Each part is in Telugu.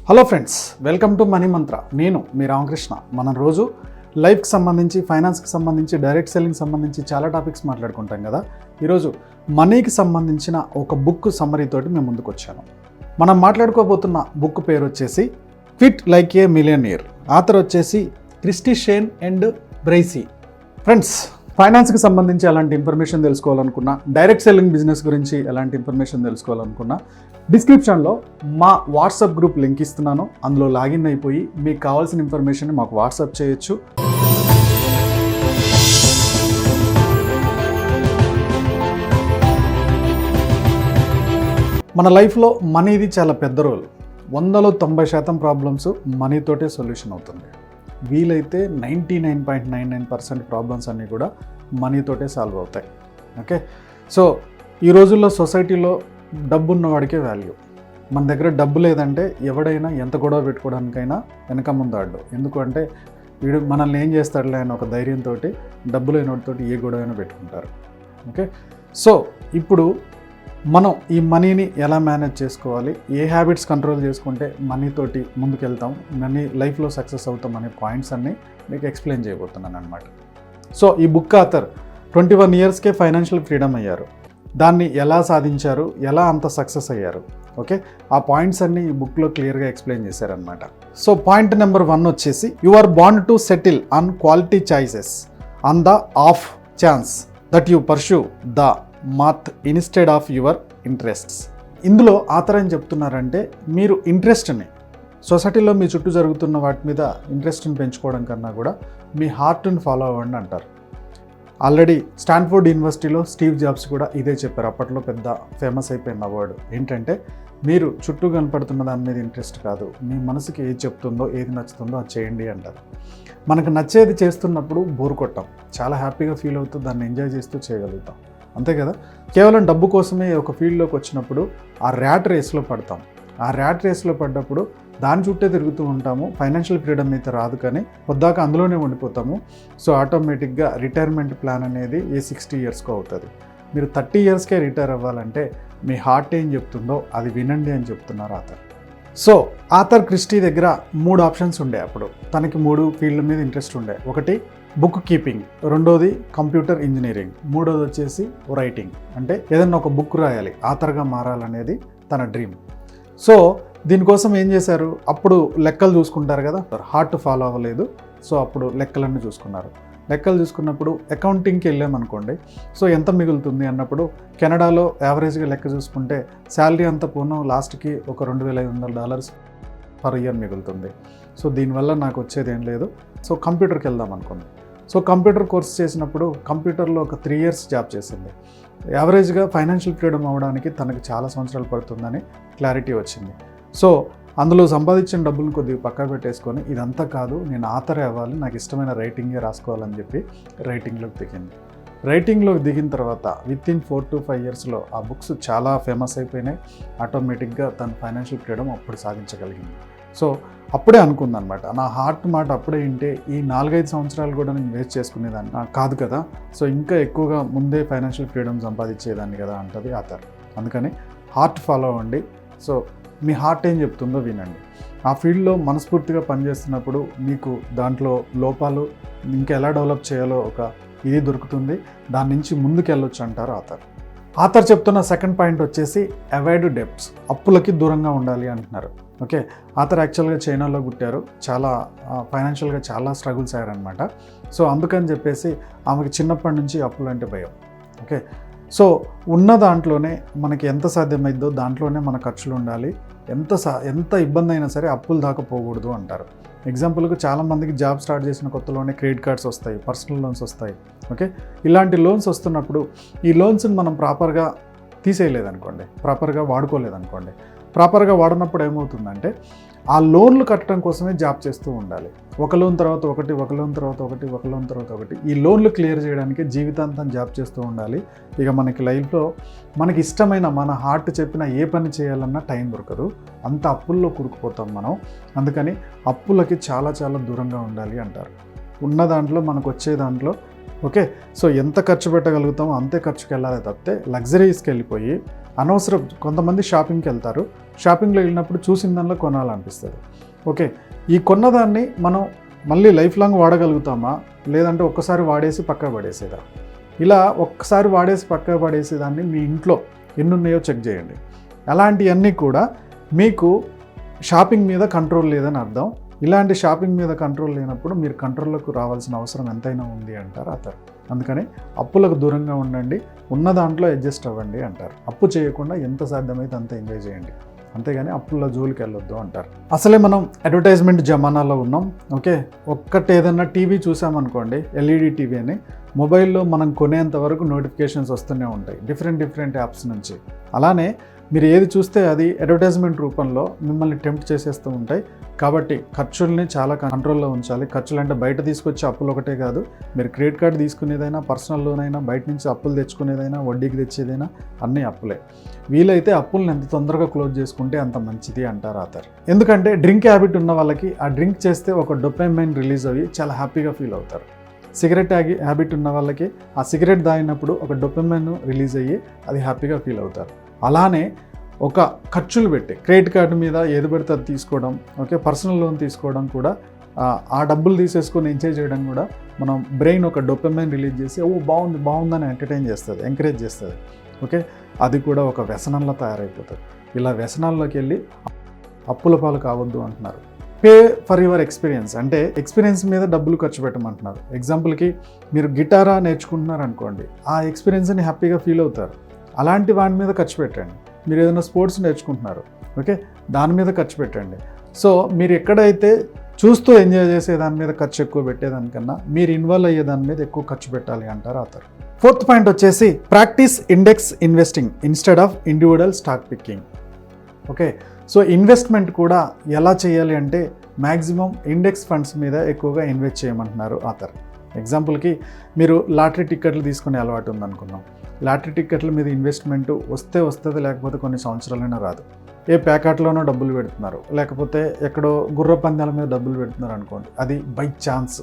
Hello friends, welcome to money మంత్ర. నేను మీ రామకృష్ణ. మనం రోజు లైఫ్కి సంబంధించి, ఫైనాన్స్కి సంబంధించి, డైరెక్ట్ సెల్లింగ్ సంబంధించి చాలా టాపిక్స్ మాట్లాడుకుంటాం కదా. ఈరోజు మనీకి సంబంధించిన ఒక బుక్ సమ్మరీ తోటి మేము ముందుకు వచ్చాను. మనం మాట్లాడుకోబోతున్న బుక్ పేరు వచ్చేసి quit like a millionaire. Author వచ్చేసి Kristy Shen and Bryce. Friends, ఫైనాన్స్కి సంబంధించి ఎలాంటి ఇన్ఫర్మేషన్ తెలుసుకోవాలనుకున్నా, డైరెక్ట్ సెల్లింగ్ బిజినెస్ గురించి ఎలాంటి ఇన్ఫర్మేషన్ తెలుసుకోవాలనుకున్నా, డిస్క్రిప్షన్లో మా వాట్సాప్ గ్రూప్ లింక్ ఇస్తున్నాను. అందులో లాగిన్ అయిపోయి మీకు కావాల్సిన ఇన్ఫర్మేషన్ మాకు వాట్సాప్ చేయొచ్చు. మన లైఫ్లో మనీది చాలా పెద్ద రోల్. 100లో 90% ప్రాబ్లమ్స్ మనీతోటే సొల్యూషన్ అవుతుంది. వీలైతే 99.99% ప్రాబ్లమ్స్ అన్నీ కూడా మనీతోటే సాల్వ్ అవుతాయి. ఓకే, సో ఈ రోజుల్లో సొసైటీలో డబ్బు ఉన్నవాడికే వాల్యూ. మన దగ్గర డబ్బు లేదంటే ఎవడైనా ఎంత గొడవ పెట్టుకోవడానికైనా వెనక ముందాడు. ఎందుకంటే వీడు మనల్ని ఏం చేస్తాడులే అని ఒక ధైర్యంతో డబ్బు లేనివాడితో ఏ గొడవైనా పెట్టుకుంటారు. ఓకే, సో ఇప్పుడు మనం ఈ మనీని ఎలా మేనేజ్ చేసుకోవాలి, ఏ హ్యాబిట్స్ కంట్రోల్ చేసుకుంటే మనీతోటి ముందుకెళ్తాం, మనీ లైఫ్లో సక్సెస్ అవుతాం అనే పాయింట్స్ అన్నీ మీకు ఎక్స్ప్లెయిన్ చేయబోతున్నాను అనమాట. సో ఈ బుక్ ఆథర్ 21 ఇయర్స్కే ఫైనాన్షియల్ ఫ్రీడమ్ అయ్యారు. దాన్ని ఎలా సాధించారు, ఎలా అంత సక్సెస్ అయ్యారు, ఓకే, ఆ పాయింట్స్ అన్నీ ఈ బుక్లో క్లియర్గా ఎక్స్ప్లెయిన్ చేశారనమాట. సో పాయింట్ నెంబర్ 1 వచ్చేసి, you are born to settle on quality choices on the of chance that you pursue the math instead of your interests. ఇందులో ఆథర్ ఏం చెప్తున్నారంటే, మీరు ఇంట్రెస్ట్ని, సొసైటీలో మీ చుట్టూ జరుగుతున్న వాటి మీద ఇంట్రెస్ట్ని పెంచుకోవడం కన్నా కూడా మీ హార్ట్ని ఫాలో అవ్వండి అంటారు. ఆల్రెడీ స్టాన్ఫోర్డ్ యూనివర్సిటీలో స్టీవ్ జాబ్స్ కూడా ఇదే చెప్పారు. అప్పట్లో పెద్ద ఫేమస్ అయిపోయిన వర్డ్ ఏంటంటే, మీరు చుట్టూ కనపడుతున్న దాని మీద ఇంట్రెస్ట్ కాదు, మీ మనసుకి ఏది చెప్తుందో, ఏది నచ్చుతుందో అది చేయండి అంటారు. మనకు నచ్చేది చేస్తున్నప్పుడు బోర్ కొట్టాం, చాలా హ్యాపీగా ఫీల్ అవుతూ దాన్ని ఎంజాయ్ చేస్తూ చేయగలుగుతాం, అంతే కదా. కేవలం డబ్బు కోసమే ఒక ఫీల్డ్లోకి వచ్చినప్పుడు ఆ ర్యాట్ రేస్లో పడతాం. ఆ ర్యాట్ రేస్లో పడ్డప్పుడు దాని చుట్టే తిరుగుతూ ఉంటాము. ఫైనాన్షియల్ ఫ్రీడమ్ అయితే రాదు, కానీ పొద్దాక అందులోనే ఉండిపోతాము. సో ఆటోమేటిక్గా రిటైర్మెంట్ ప్లాన్ అనేది 60 ఇయర్స్కో అవుతుంది. మీరు 30 ఇయర్స్కే రిటైర్ అవ్వాలంటే మీ హార్ట్ ఏం చెప్తుందో అది వినండి అని చెప్తున్నారు ఆథర్. సో ఆథర్ క్రిస్టీ దగ్గర 3 ఆప్షన్స్ ఉండే. అప్పుడు తనకి 3 ఫీల్డ్ మీద ఇంట్రెస్ట్ ఉండే. ఒకటి బుక్ కీపింగ్, రెండోది కంప్యూటర్ ఇంజనీరింగ్, మూడోది వచ్చేసి రైటింగ్. అంటే ఏదన్నా ఒక బుక్ రాయాలి, ఆథర్గా మారాలనేది తన డ్రీమ్. సో దీనికోసం ఏం చేశారు, అప్పుడు లెక్కలు చూసుకుంటారు కదా, హార్ట్ ఫాలో అవ్వలేదు. సో అప్పుడు లెక్కలన్నీ చూసుకున్నారు. లెక్కలు చూసుకున్నప్పుడు అకౌంటింగ్కి వెళ్ళామనుకోండి, సో ఎంత మిగులుతుంది అన్నప్పుడు కెనడాలో యావరేజ్గా లెక్క చూసుకుంటే శాలరీ అంతా పోను లాస్ట్కి ఒక $2,500 పర్ ఇయర్ మిగులుతుంది. సో దీనివల్ల నాకు వచ్చేది ఏం లేదు, సో కంప్యూటర్కి వెళ్దాం అనుకుంది. సో కంప్యూటర్ కోర్స్ చేసినప్పుడు కంప్యూటర్లో ఒక 3 ఇయర్స్ జాబ్ చేసింది. యావరేజ్గా ఫైనాన్షియల్ ఫ్రీడమ్ అవ్వడానికి తనకు చాలా సంవత్సరాలు పడుతుందని క్లారిటీ వచ్చింది. సో అందులో సంపాదించిన డబ్బులను కొద్దిగా పక్క పెట్టేసుకొని, ఇదంతా కాదు, నేను ఆథరే అవ్వాలి, నాకు ఇష్టమైన రైటింగే రాసుకోవాలని చెప్పి రైటింగ్లోకి దిగింది. రైటింగ్లోకి దిగిన తర్వాత వితిన్ 4 to 5 ఇయర్స్లో ఆ బుక్స్ చాలా ఫేమస్ అయిపోయినాయి. ఆటోమేటిక్గా తన ఫైనాన్షియల్ ఫ్రీడమ్ అప్పుడు సాధించగలిగింది. సో అప్పుడే అనుకుందనమాట, నా హార్ట్ మాట అప్పుడే వింటే ఈ 4-5 సంవత్సరాలు కూడా నేను వేస్ట్ చేసుకునేదాన్ని కాదు కదా, సో ఇంకా ఎక్కువగా ముందే ఫైనాన్షియల్ ఫ్రీడమ్ సంపాదించేదాన్ని కదా అంటది ఆథర్. అందుకని హార్ట్ ఫాలో అవ్వండి. సో మీ హార్ట్ ఏం చెప్తుందో వినండి. ఆ ఫీల్డ్లో మనస్ఫూర్తిగా పనిచేస్తున్నప్పుడు మీకు దాంట్లో లోపాలు ఇంకా ఎలా డెవలప్ చేయాలో ఒక ఇది దొరుకుతుంది, దాని నుంచి ముందుకు వెళ్ళొచ్చు అంటారు ఆథర్. ఆథర్ చెప్తున్న సెకండ్ పాయింట్ వచ్చేసి అవాయిడ్ డెప్ట్స్, అప్పులకి దూరంగా ఉండాలి అంటున్నారు. ఓకే, ఆథర్ యాక్చువల్గా చైనాలో పుట్టారు, చాలా ఫైనాన్షియల్గా చాలా స్ట్రగుల్స్ అయ్యారనమాట. సో అందుకని చెప్పేసి ఆమెకి చిన్నప్పటి నుంచి అప్పులు అంటే భయం. ఓకే, సో ఉన్న దాంట్లోనే మనకి ఎంత సాధ్యమైందో దాంట్లోనే మన ఖర్చులు ఉండాలి, ఎంత ఇబ్బంది అయినా సరే అప్పులు దాకా పోకూడదు అంటారు. ఎగ్జాంపుల్గా చాలామందికి జాబ్ స్టార్ట్ చేసిన కొత్తలోనే క్రెడిట్ కార్డ్స్ వస్తాయి, పర్సనల్ లోన్స్ వస్తాయి. ఓకే, ఇలాంటి లోన్స్ వస్తున్నప్పుడు ఈ లోన్స్ని మనం ప్రాపర్గా తీసేయలేదనుకోండి, ప్రాపర్గా వాడుకోలేదనుకోండి, ప్రాపర్గా వాడినప్పుడు ఏమవుతుందంటే ఆ లోన్లు కట్టడం కోసమే జాబ్ చేస్తూ ఉండాలి. ఒక లోన్ తర్వాత ఒకటి, ఒక లోన్ తర్వాత ఒకటి, ఒక లోన్ తర్వాత ఒకటి, ఈ లోన్లు క్లియర్ చేయడానికి జీవితాంతం జాబ్ చేస్తూ ఉండాలి. ఇక మనకి లైఫ్లో మనకి ఇష్టమైన, మన హార్ట్ చెప్పిన ఏ పని చేయాలన్నా టైం దొరకదు, అంత అప్పుల్లో కూరుకుపోతాం మనం. అందుకని అప్పులకి చాలా చాలా దూరంగా ఉండాలి అంటారు. ఉన్న దాంట్లో మనకు వచ్చే దాంట్లో ఓకే, సో ఎంత ఖర్చు పెట్టగలుగుతామో అంతే ఖర్చుకి వెళ్ళాలి తప్పితే లగ్జరీస్కి వెళ్ళిపోయి అనవసరం కొంతమంది షాపింగ్కి వెళ్తారు, షాపింగ్లో వెళ్ళినప్పుడు చూసిన దానిలో కొనాలనిపిస్తుంది. ఓకే, ఈ కొన్నదాన్ని మనం మళ్ళీ లైఫ్ లాంగ్ వాడగలుగుతామా, లేదంటే ఒక్కసారి వాడేసి పక్క పడేసేదా? ఇలా ఒక్కసారి వాడేసి పక్క పడేసేదాన్ని మీ ఇంట్లో ఎన్ని ఉన్నాయో చెక్ చేయండి. అలాంటివన్నీ కూడా మీకు షాపింగ్ మీద కంట్రోల్ లేదని అర్థం. ఇలాంటి షాపింగ్ మీద కంట్రోల్ లేనప్పుడు మీరు కంట్రోల్లోకి రావాల్సిన అవసరం ఎంతైనా ఉంది అంటారు అతను. అందుకని అప్పులకు దూరంగా ఉండండి, ఉన్న దాంట్లో అడ్జస్ట్ అవ్వండి అంటారు. అప్పు చేయకుండా ఎంత సాధ్యమైతే అంత ఎంజాయ్ చేయండి, అంతేగాని అప్పుల్లో జోలికి వెళ్ళొద్దు అంటారు. అసలే మనం అడ్వర్టైజ్మెంట్ జమానాలో ఉన్నాం. ఓకే, ఒక్కటి ఏదన్నా టీవీ చూసామనుకోండి, ఎల్ఈడి టీవీ అని, మొబైల్లో మనం కొనేంత వరకు నోటిఫికేషన్స్ వస్తూనే ఉంటాయి డిఫరెంట్ యాప్స్ నుంచి. అలానే మీరు ఏది చూస్తే అది అడ్వర్టైజ్మెంట్ రూపంలో మిమ్మల్ని టెంప్ట్ చేసేస్తూ ఉంటాయి. కాబట్టి ఖర్చుల్ని చాలా కంట్రోల్లో ఉంచాలి. ఖర్చులు అంటే బయట తీసుకొచ్చే అప్పులు ఒకటే కాదు, మీరు క్రెడిట్ కార్డు తీసుకునేదైనా, పర్సనల్ లోన్ అయినా, బయట నుంచి అప్పులు తెచ్చుకునేదైనా, వడ్డీకి తెచ్చేదైనా అన్నీ అప్పులే. వీలైతే అప్పులను ఎంత తొందరగా క్లోజ్ చేసుకుంటే అంత మంచిది అంటారు ఆథర్. ఎందుకంటే డ్రింక్ హ్యాబిట్ ఉన్న వాళ్ళకి ఆ డ్రింక్ చేస్తే ఒక డోపమైన్ రిలీజ్ అయ్యి చాలా హ్యాపీగా ఫీల్ అవుతారు. సిగరెట్ హ్యాబిట్ ఉన్న వాళ్ళకి ఆ సిగరెట్ తాగినప్పుడు ఒక డోపమైన్ రిలీజ్ అయ్యి అది హ్యాపీగా ఫీల్ అవుతారు. అలానే ఒక ఖర్చులు పెట్టి క్రెడిట్ కార్డు మీద ఏది పడితే అది తీసుకోవడం, ఓకే, పర్సనల్ లోన్ తీసుకోవడం కూడా, ఆ డబ్బులు తీసేసుకొని ఎంజాయ్ చేయడం కూడా మనం బ్రెయిన్ ఒక డోపమైన్ రిలీజ్ చేసి బాగుందని ఎంకరేజ్ చేస్తుంది. ఓకే, అది కూడా ఒక వ్యసనంలో తయారైపోతుంది. ఇలా వ్యసనాల్లోకి వెళ్ళి అప్పుల పాలు కావద్దు అంటున్నారు. పే ఫర్ యువర్ ఎక్స్పీరియన్స్ అంటే ఎక్స్పీరియన్స్ మీద డబ్బులు ఖర్చు పెట్టమంటున్నారు. ఎగ్జాంపుల్కి మీరు గిటారా నేర్చుకుంటున్నారు అనుకోండి, ఆ ఎక్స్పీరియన్స్ని హ్యాపీగా ఫీల్ అవుతారు, అలాంటి వాటి మీద ఖర్చు పెట్టండి. మీరు ఏదైనా స్పోర్ట్స్ నేర్చుకుంటున్నారు, ఓకే, దాని మీద ఖర్చు పెట్టండి. సో మీరు ఎక్కడైతే చూస్తూ ఎంజాయ్ చేసే దాని మీద ఖర్చు ఎక్కువ పెట్టేదానికన్నా మీరు ఇన్వాల్వ్ అయ్యే దాని మీద ఎక్కువ ఖర్చు పెట్టాలి అంటారు అతను. 4th పాయింట్ వచ్చేసి practice index investing instead of individual stock picking. Okay, so investment కూడా ఎలా చేయాలి అంటే మ్యాక్సిమం ఇండెక్స్ ఫండ్స్ మీద ఎక్కువగా ఇన్వెస్ట్ చేయమంటున్నారు ఆథర్. ఎగ్జాంపుల్కి మీరు లాటరీ టికెట్లు తీసుకునే అలవాటు ఉందనుకుందాం. లాటరీ టికెట్ల మీద ఇన్వెస్ట్మెంట్ వస్తుంది, లేకపోతే కొన్ని సంవత్సరాలైనా రాదు. ఏ ప్యాకెట్లోనో డబ్బులు పెడుతున్నారు, లేకపోతే ఎక్కడో గుర్ర పందాల మీద డబ్బులు పెడుతున్నారు అనుకోండి, అది బై ఛాన్స్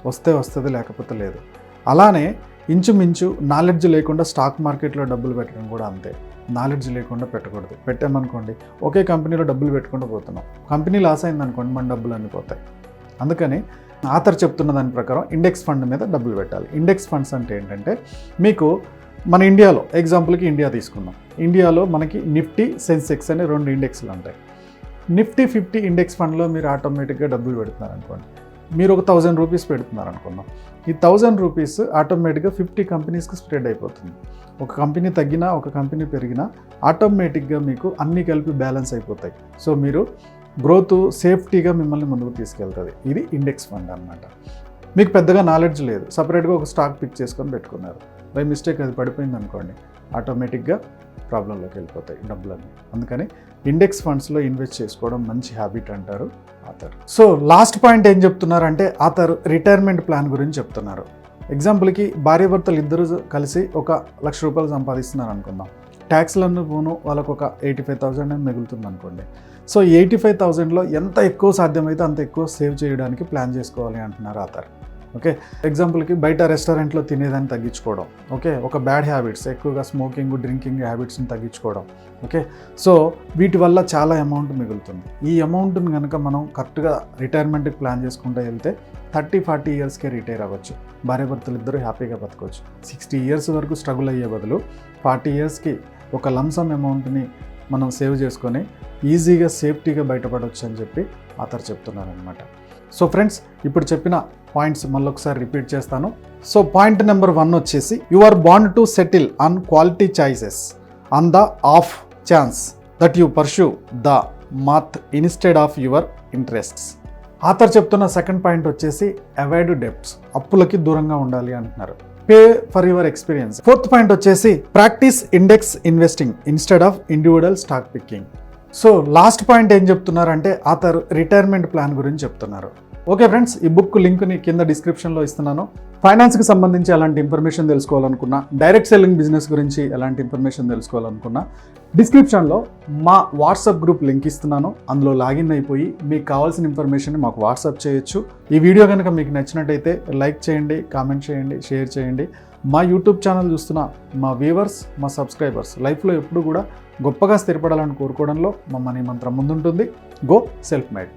వస్తుంది, లేకపోతే లేదు. అలానే ఇంచుమించు నాలెడ్జ్ లేకుండా స్టాక్ మార్కెట్లో డబ్బులు పెట్టడం కూడా అంతే. నాలెడ్జ్ లేకుండా పెట్టకూడదు. పెట్టామనుకోండి, ఒకే కంపెనీలో డబ్బులు పెట్టుకుంటూ పోతున్నాం, కంపెనీ లాస్ అయిందనుకోండి, మన డబ్బులు అన్నీ పోతాయి. అందుకని ఆథర్ చెప్తున్న దాని ప్రకారం ఇండెక్స్ ఫండ్ మీద డబ్బులు పెట్టాలి. ఇండెక్స్ ఫండ్స్ అంటే ఏంటంటే, మీకు మన ఇండియాలో ఎగ్జాంపుల్కి ఇండియా తీసుకుందాం. ఇండియాలో మనకి నిఫ్టీ, సెన్సెక్స్ అనే 2 ఇండెక్స్లు ఉంటాయి. నిఫ్టీ 50 ఇండెక్స్ ఫండ్లో మీరు ఆటోమేటిక్గా డబ్బులు పెడుతున్నారు అనుకోండి, మీరు ఒక 1000 రూపీస్ పెడుతున్నారు అనుకుందాం. ఈ 1000 రూపీస్ ఆటోమేటిక్గా 50 కంపెనీస్కి స్ప్రెడ్ అయిపోతుంది. ఒక కంపెనీ తగ్గినా, ఒక కంపెనీ పెరిగినా ఆటోమేటిక్గా మీకు అన్నీ కలిపి బ్యాలెన్స్ అయిపోతాయి. సో మీరు గ్రోత్ సేఫ్టీగా మిమ్మల్ని ముందుకు తీసుకెళ్తుంది. ఇది ఇండెక్స్ ఫండ్ అన్నమాట. మీకు పెద్దగా నాలెడ్జ్ లేదు, సపరేట్గా ఒక స్టాక్ పిక్ చేసుకొని పెట్టుకున్నారు, బై మిస్టేక్ అది పడిపోయింది అనుకోండి, ఆటోమేటిక్గా ప్రాబ్లంలోకి వెళ్ళిపోతాయి డబ్బులన్నీ. అందుకని ఇండెక్స్ ఫండ్స్లో ఇన్వెస్ట్ చేసుకోవడం మంచి హ్యాబిట్ అంటారు ఆథర్. సో లాస్ట్ పాయింట్ ఏం చెప్తున్నారంటే ఆథర్ రిటైర్మెంట్ ప్లాన్ గురించి చెప్తున్నారు. ఎగ్జాంపుల్కి భార్యాభర్తలు ఇద్దరు కలిసి ఒక ₹1,00,000 సంపాదిస్తున్నారు అనుకుందాం. ట్యాక్స్లను పోను వాళ్ళకు ఒక 85,000 మిగులుతుంది అనుకోండి. సో 85,000లో ఎంత ఎక్కువ సాధ్యమైతే అంత ఎక్కువ సేవ్ చేయడానికి ప్లాన్ చేసుకోవాలి అంటున్నారు ఆథర్. ఓకే, ఎగ్జాంపుల్కి బయట రెస్టారెంట్లో తినేదాన్ని తగ్గించుకోవడం, ఓకే, ఒక బ్యాడ్ హ్యాబిట్స్ ఎక్కువగా స్మోకింగ్, డ్రింకింగ్ హ్యాబిట్స్ని తగ్గించుకోవడం. ఓకే, సో వీటి వల్ల చాలా అమౌంట్ మిగులుతుంది. ఈ అమౌంట్ని కనుక మనం కరెక్ట్గా రిటైర్మెంట్కి ప్లాన్ చేసుకుంటూ వెళ్తే 30-40 ఇయర్స్కే రిటైర్ అవ్వచ్చు. భార్యాభర్తలు ఇద్దరు హ్యాపీగా బతకవచ్చు. 60 ఇయర్స్ వరకు స్ట్రగుల్ అయ్యే బదులు 40 ఇయర్స్కి ఒక లంసమ్ అమౌంట్ని మనం సేవ్ చేసుకొని ఈజీగా సేఫ్టీగా బయటపడవచ్చు అని చెప్పి ఆథర్ చెప్తున్నారు అనమాట. సో ఫ్రెండ్స్, ఇప్పుడు చెప్పిన పాయింట్స్ మళ్ళీ ఒకసారి రిపీట్ చేస్తాను. సో పాయింట్ నెంబర్ 1 వచ్చేసి, you are born to settle on quality choices on the of chance that you pursue the math instead of your interests. Author చెప్తున్న సెకండ్ పాయింట్ వచ్చేసి అవాయిడ్ డెప్ట్స్, అప్పులకి దూరంగా ఉండాలి అంటున్నారు. Pay for your experience. 4th point వచ్చేసి practice index investing instead of individual stock picking. So last point ఏం చెప్తున్నారంటే ఆథర్ రిటైర్మెంట్ ప్లాన్ గురించి చెప్తున్నారు. ఓకే ఫ్రెండ్స్, ఈ బుక్ లింక్ని కింద డిస్క్రిప్షన్లో ఇస్తున్నాను. ఫైనాన్స్కి సంబంధించి ఎలాంటి ఇన్ఫర్మేషన్ తెలుసుకోవాలనుకున్నా, డైరెక్ట్ సెల్లింగ్ బిజినెస్ గురించి ఎలాంటి ఇన్ఫర్మేషన్ తెలుసుకోవాలనుకున్నా డిస్క్రిప్షన్లో మా వాట్సాప్ గ్రూప్ లింక్ ఇస్తున్నాను. అందులో లాగిన్ అయిపోయి మీకు కావాల్సిన ఇన్ఫర్మేషన్ మాకు వాట్సాప్ చేయొచ్చు. ఈ వీడియో కనుక మీకు నచ్చినట్టయితే లైక్ చేయండి, కామెంట్ చేయండి, షేర్ చేయండి. మా యూట్యూబ్ ఛానల్ చూస్తున్న మా వ్యూవర్స్, మా సబ్స్క్రైబర్స్ లైఫ్లో ఎప్పుడు కూడా గొప్పగా స్థిరపడాలని కోరుకోవడంలో మా మనీ మంత్రం ముందుంటుంది. Go self made.